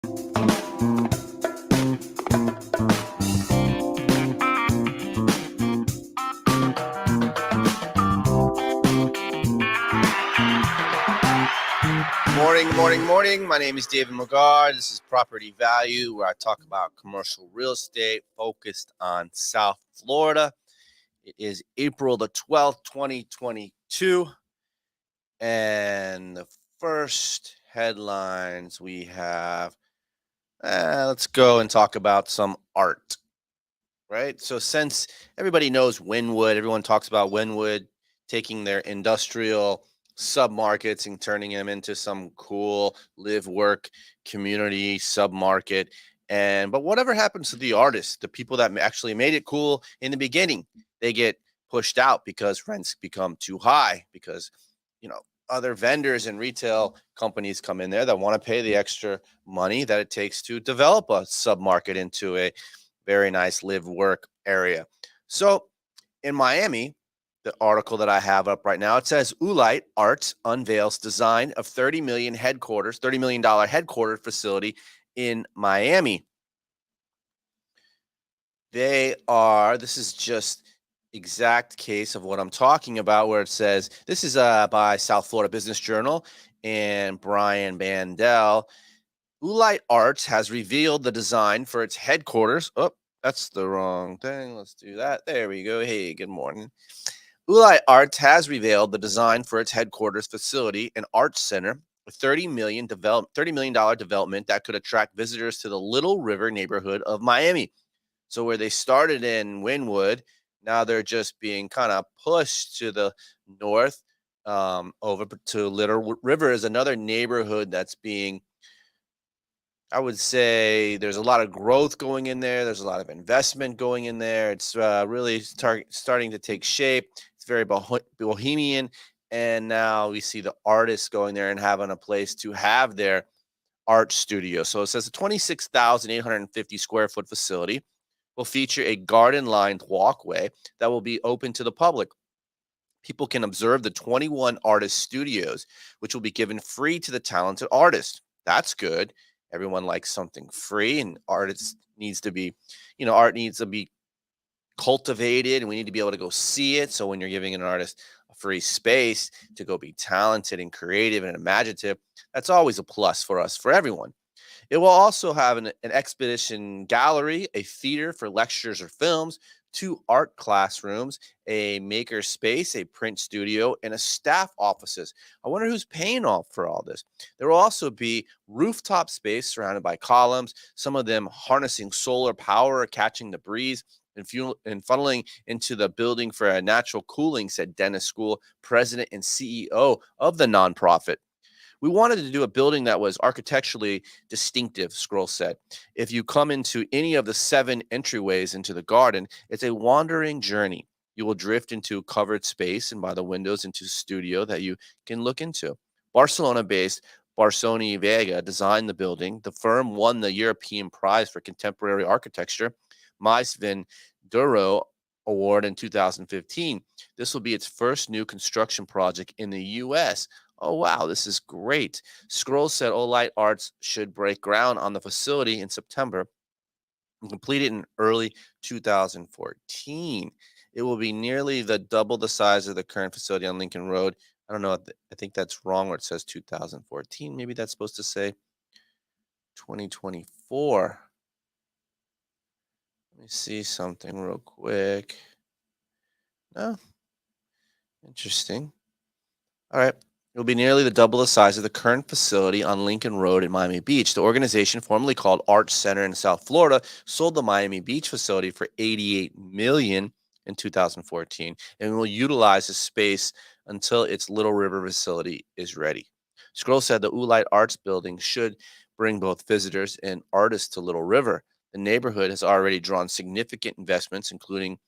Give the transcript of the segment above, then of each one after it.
Morning. My name is David McGar. This is Property Value, where I talk about commercial real estate focused on South Florida. It is April the 12th, 2022. And the first headlines we have, let's go and talk about some art, right? So since everybody knows Wynwood, everyone talks about Wynwood taking their industrial submarkets and turning them into some cool live work community submarket. But whatever happens to the artists, the people that actually made it cool in the beginning, they get pushed out because rents become too high, because other vendors and retail companies come in there that want to pay the extra money that it takes to develop a submarket into a very nice live work area. So in Miami, the article that I have up right now, it says Oolite Arts unveils design of $30 million headquarters facility in Miami. This is just exact case of what I'm talking about, where it says, this is by South Florida Business Journal and Brian Bandel. Oolite Arts has revealed the design for its headquarters. Oh, that's the wrong thing. Let's do that. There we go. Hey, good morning. Oolite Arts has revealed the design for its headquarters facility, an arts center, a $30 million development that could attract visitors to the Little River neighborhood of Miami. So where they started in Wynwood, now they're just being kind of pushed to the north, over to Little River is another neighborhood that's being, I would say, there's a lot of growth going in there. There's a lot of investment going in there. It's really starting to take shape. It's very bohemian. And now we see the artists going there and having a place to have their art studio. So it says a 26,850 square foot facility will feature a garden-lined walkway that will be open to the public. People can observe the 21 artist studios, which will be given free to the talented artists. That's good. Everyone likes something free, and art needs to be cultivated, and we need to be able to go see it. So when you're giving an artist a free space to go be talented and creative and imaginative, that's always a plus for us, for everyone. It will also have an exhibition gallery, a theater for lectures or films, 2 art classrooms, a maker space, a print studio, and a staff offices. I wonder who's paying off for all this. There will also be rooftop space surrounded by columns, some of them harnessing solar power, catching the breeze, and funneling into the building for a natural cooling, said Dennis School, president and CEO of the nonprofit. We wanted to do a building that was architecturally distinctive, Scroll said. If you come into any of the 7 entryways into the garden, it's a wandering journey. You will drift into covered space and by the windows into a studio that you can look into. Barcelona-based Barsoni Vega designed the building. The firm won the European Prize for Contemporary Architecture, Mais Vin Duro Award in 2015. This will be its first new construction project in the U.S. Oh, wow, this is great. Scroll said Oolite Arts should break ground on the facility in September and complete it in early 2014. It will be nearly double the size of the current facility on Lincoln Road. I don't know. I think that's wrong where it says 2014. Maybe that's supposed to say 2024. Let me see something real quick. No. Interesting. All right. It will be nearly double the size of the current facility on Lincoln Road in Miami Beach. The organization, formerly called Arts Center in South Florida, sold the Miami Beach facility for $88 million in 2014 and will utilize the space until its Little River facility is ready. Scroll said the Oolite Arts building should bring both visitors and artists to Little River. The neighborhood has already drawn significant investments, including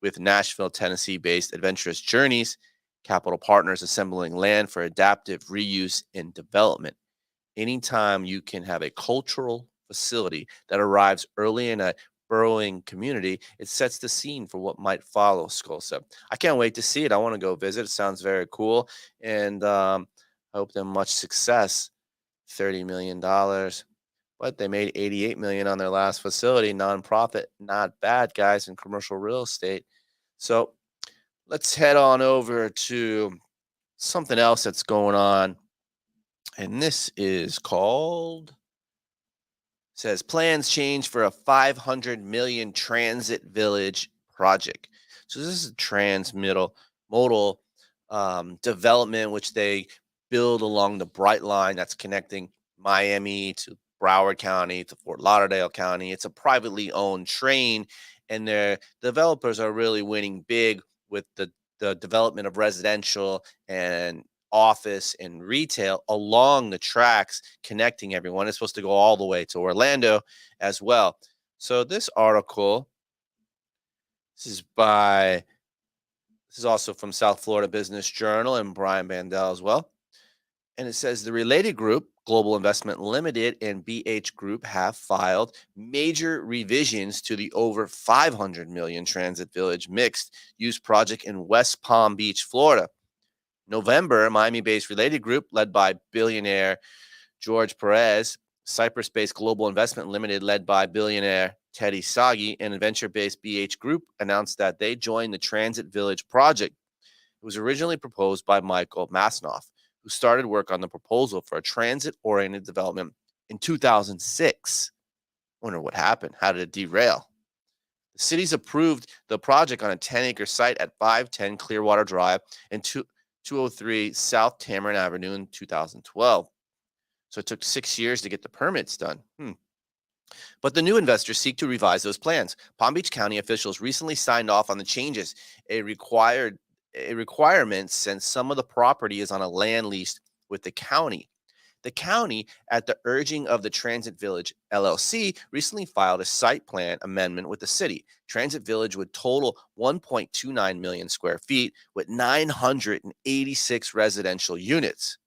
with Nashville, Tennessee-based Adventurous Journeys, capital partners assembling land for adaptive reuse and development. Anytime you can have a cultural facility that arrives early in a burrowing community, it sets the scene for what might follow, Skull said. I can't wait to see it. I want to go visit. It sounds very cool. And I hope them much success. $30 million. but they made 88 million on their last facility. Nonprofit, not bad, guys, in commercial real estate. So let's head on over to something else that's going on. And this is called, says plans change for a 500 million transit village project. So this is a transmittal modal development, which they build along the Bright Line that's connecting Miami to Broward County to Fort Lauderdale County. It's a privately owned train, and their developers are really winning big with the development of residential and office and retail along the tracks connecting everyone. It's supposed to go all the way to Orlando as well. So this article, this is by, this is also from South Florida Business Journal and Brian Bandel as well. And it says the related group, Global Investment Limited and BH Group, have filed major revisions to the over 500 million Transit Village mixed use project in West Palm Beach, Florida. November, Miami-based related group led by billionaire George Perez, Cyprus-based Global Investment Limited led by billionaire Teddy Sagi, and venture-based BH Group announced that they joined the Transit Village project. It was originally proposed by Michael Masnoff, who started work on the proposal for a transit-oriented development in 2006. Wonder what happened. How did it derail? The city's approved the project on a 10-acre site at 510 Clearwater Drive and 203 South Tamarind Avenue in 2012. So it took 6 years to get the permits done. But the new investors seek to revise those plans. Palm Beach County officials recently signed off on the changes, a requirement since some of the property is on a land lease with the county. The county, at the urging of the Transit Village LLC, recently filed a site plan amendment with the city. Transit Village would total 1.29 million square feet with 986 residential units.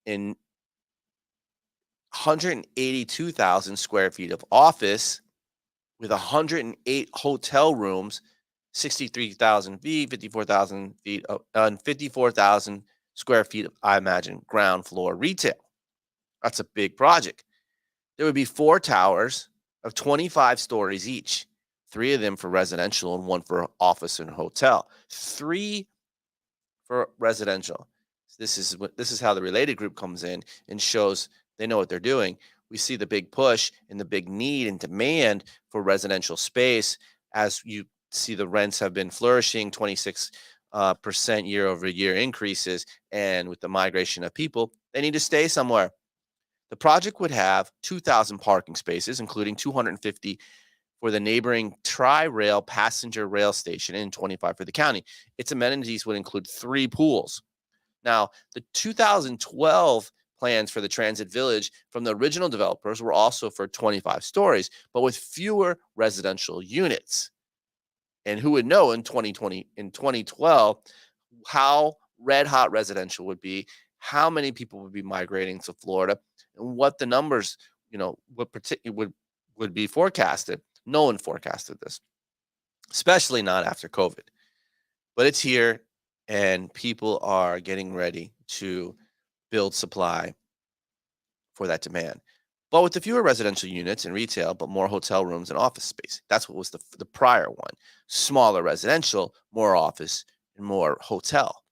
In 182,000 square feet of office with 108 hotel rooms, 63,000 feet, 54,000 feet, and 54,000 square feet of, I imagine, ground floor retail. That's a big project. There would be 4 towers of 25 stories each, 3 of them for residential and 1 for office and hotel. 3 for residential. This is how the related group comes in and shows they know what they're doing. We see the big push and the big need and demand for residential space. As you see, the rents have been flourishing, 26% year over year increases. And with the migration of people, they need to stay somewhere. The project would have 2,000 parking spaces, including 250 for the neighboring Tri-Rail passenger rail station and 25 for the county. Its amenities would include 3 pools. Now, the 2012 plans for the Transit Village from the original developers were also for 25 stories, but with fewer residential units. And who would know in 2012, how red hot residential would be, how many people would be migrating to Florida, and what the numbers, would be forecasted. No one forecasted this, especially not after COVID. But it's here, and people are getting ready to build supply for that demand. But with the fewer residential units and retail, but more hotel rooms and office space. That's what was the prior one. Smaller residential, more office, and more hotel.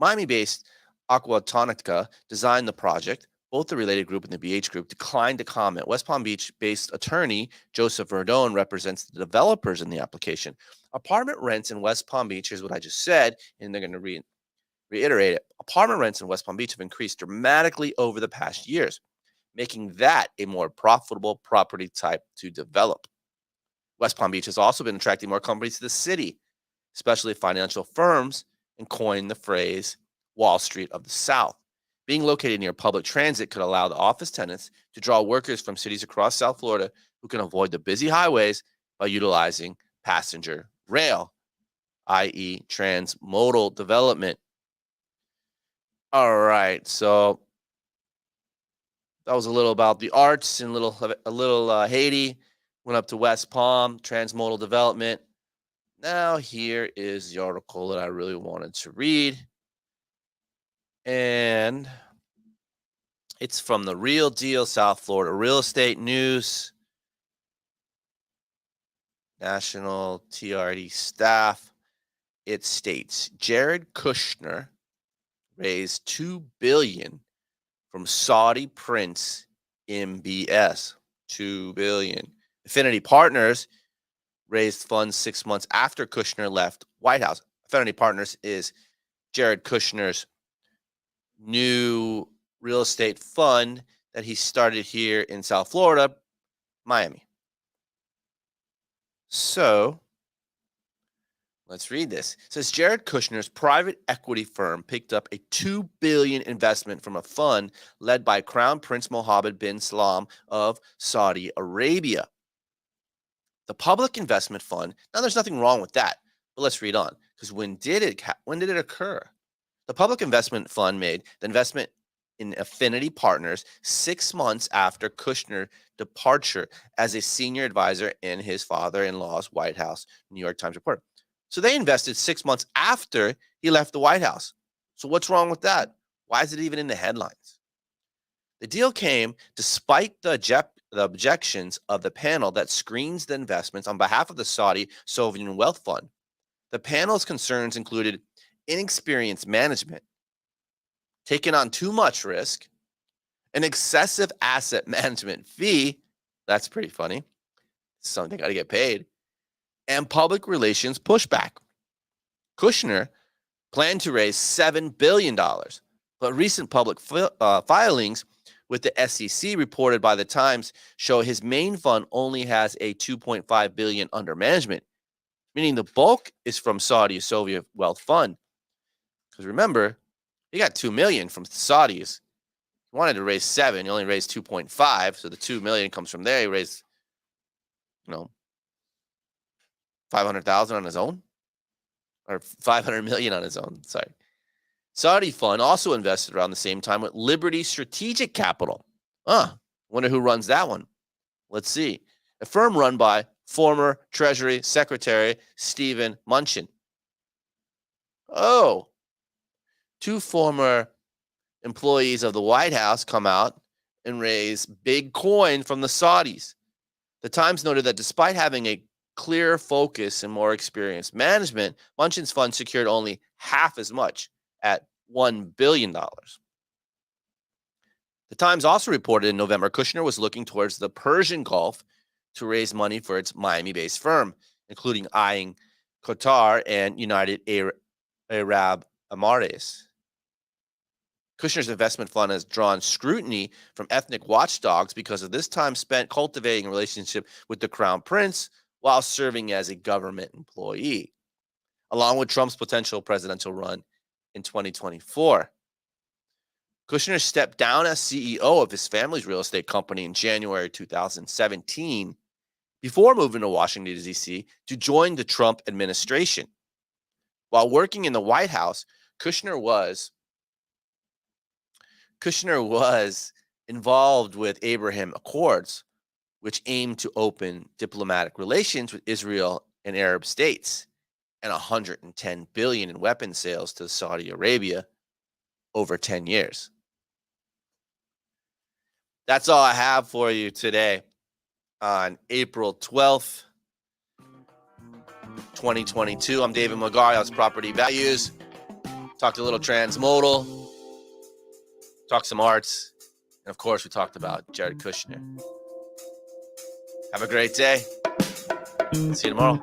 Miami-based Aquatonica designed the project. Both the related group and the BH group declined to comment. West Palm Beach-based attorney Joseph Verdone represents the developers in the application. Apartment rents in West Palm Beach, here's what I just said, and they're going to reiterate it. Apartment rents in West Palm Beach have increased dramatically over the past years, making that a more profitable property type to develop. West Palm Beach has also been attracting more companies to the city, especially financial firms, and coined the phrase Wall Street of the South. Being located near public transit could allow the office tenants to draw workers from cities across South Florida who can avoid the busy highways by utilizing passenger rail, i.e., transmodal development. All right, so that was a little about the arts and a little Haiti. Went up to West Palm, transmodal development. Now here is the article that I really wanted to read. And It's from the Real Deal South Florida Real Estate News. National TRD staff. It states Jared Kushner raised $2 billion from Saudi Prince MBS. $2 billion. Affinity Partners raised funds 6 months after Kushner left White House. Affinity Partners is Jared Kushner's new real estate fund that he started here in South Florida, Miami. So let's read this. It says Jared Kushner's private equity firm picked up a $2 billion investment from a fund led by Crown Prince Mohammed bin Salman of Saudi Arabia. The public investment fund. Now, there's nothing wrong with that, but let's read on. Because when did it occur? The public investment fund made the investment in Affinity Partners 6 months after Kushner's departure as a senior advisor in his father-in-law's White House, New York Times reporter. So they invested 6 months after he left the White House. So what's wrong with that? Why is it even in the headlines? The deal came despite the objections of the panel that screens the investments on behalf of the Saudi Sovereign Wealth Fund. The panel's concerns included inexperienced management, taking on too much risk, an excessive asset management fee, that's pretty funny, something got to get paid, and public relations pushback. Kushner planned to raise $7 billion, but recent public filings with the SEC reported by the Times show his main fund only has a $2.5 billion under management, meaning the bulk is from Saudi Soviet Wealth Fund. Because remember, he got $2 million from the Saudis. He wanted to raise 7, he only raised 2.5, so the $2 million comes from there. He raised, $500,000 on his own, or $500 million on his own. Sorry. Saudi fund also invested around the same time with Liberty Strategic Capital. Wonder who runs that one. Let's see. A firm run by former Treasury Secretary Steven Mnuchin. Oh, 2 former employees of the White House come out and raise big coin from the Saudis. The Times noted that despite having a clear focus and more experienced management, Mnuchin's fund secured only half as much at $1 billion. The Times also reported in November Kushner was looking towards the Persian Gulf to raise money for its Miami-based firm, including eyeing Qatar and United Arab Emirates. Kushner's investment fund has drawn scrutiny from ethnic watchdogs because of this time spent cultivating a relationship with the Crown Prince while serving as a government employee, along with Trump's potential presidential run in 2024. Kushner stepped down as CEO of his family's real estate company in January 2017 before moving to Washington, D.C. to join the Trump administration. While working in the White House, Kushner was involved with Abraham Accords, which aimed to open diplomatic relations with Israel and Arab states, and $110 billion in weapons sales to Saudi Arabia over 10 years. That's all I have for you today on April 12th, 2022. I'm David Magarios, Property Values. Talked a little transmodal, talked some arts, and of course, we talked about Jared Kushner. Have a great day. See you tomorrow.